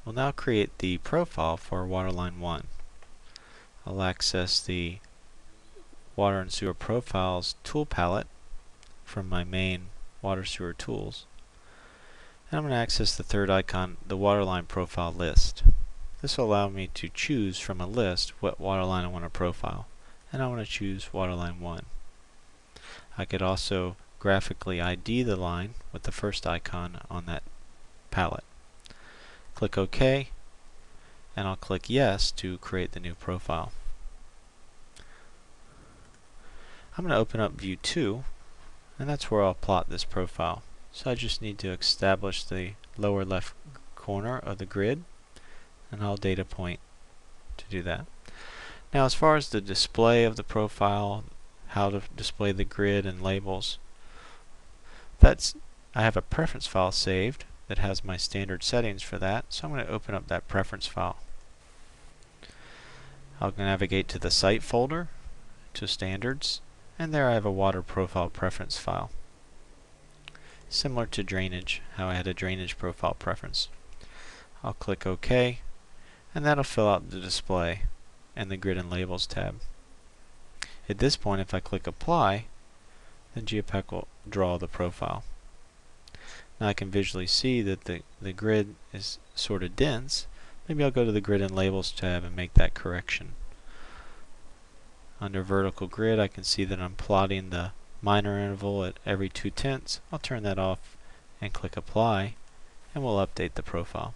We'll now create the profile for Waterline 1. I'll access the Water and Sewer Profiles tool palette from my main WaterSewer tools. And I'm going to access the third icon, the Waterline Profile list. This will allow me to choose from a list what waterline I want to profile. And I want to choose Waterline 1. I could also graphically ID the line with the first icon on that palette. Click OK, and I'll click Yes to create the new profile. I'm going to open up View 2, and that's where I'll plot this profile. So I just need to establish the lower left corner of the grid, and I'll data point to do that. Now, as far as the display of the profile, how to display the grid and labels, I have a preference file saved that has my standard settings for that, so I'm going to open up that preference file. I'll navigate to the Site folder, to Standards, and there I have a water profile preference file. Similar to drainage, how I had a drainage profile preference. I'll click OK, and that'll fill out the display and the Grid and Labels tab. At this point, if I click Apply, then Geopack will draw the profile. Now I can visually see that the grid is sort of dense. Maybe I'll go to the Grid and Labels tab and make that correction. Under Vertical Grid, I can see that I'm plotting the minor interval at every 2/10. I'll turn that off and click Apply, and we'll update the profile.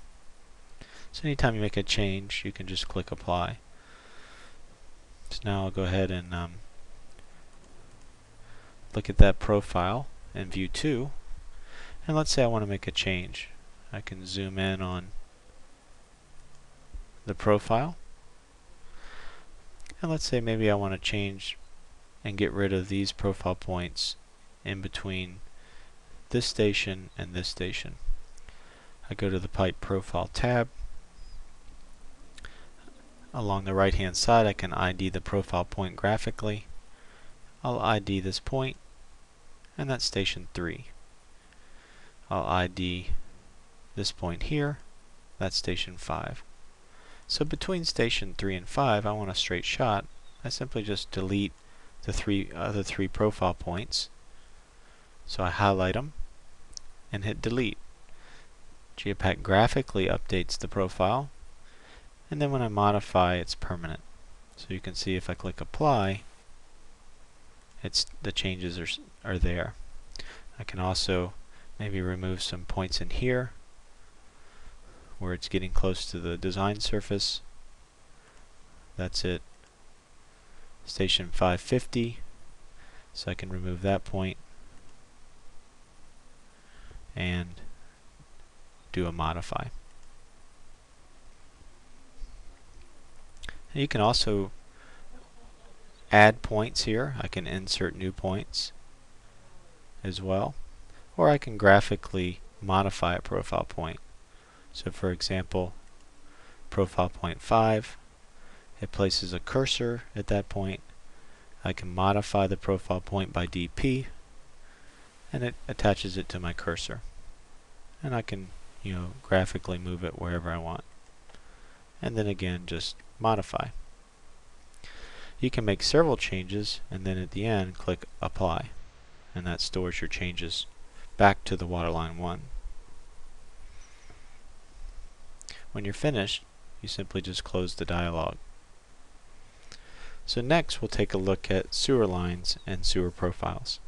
So anytime you make a change, you can just click Apply. So now I'll go ahead and look at that profile in View 2, and let's say I want to make a change. I can zoom in on the profile, and let's say maybe I want to change and get rid of these profile points in between this station and this station. I go to the Pipe Profile tab. Along the right hand side, I can ID the profile point graphically. I'll ID this point, and that's station 3. I'll ID this point here, that's station 5. So between station 3 and 5, I want a straight shot. I simply just delete the other three profile points. So I highlight them and hit delete. Geopack graphically updates the profile, and then when I modify, it's permanent. So you can see if I click Apply, the changes are there. I can also maybe remove some points in here where it's getting close to the design surface. That's it. Station 550, so I can remove that point and do a modify. And you can also add points here. I can insert new points as well, or I can graphically modify a profile point. So for example, profile point 5, it places a cursor at that point. I can modify the profile point by DP, and it attaches it to my cursor. And I can, graphically move it wherever I want. And then again, just modify. You can make several changes, and then at the end, click Apply. And that stores your changes back to the Waterline 1. When you're finished, you simply just close the dialog. So next we'll take a look at sewer lines and sewer profiles.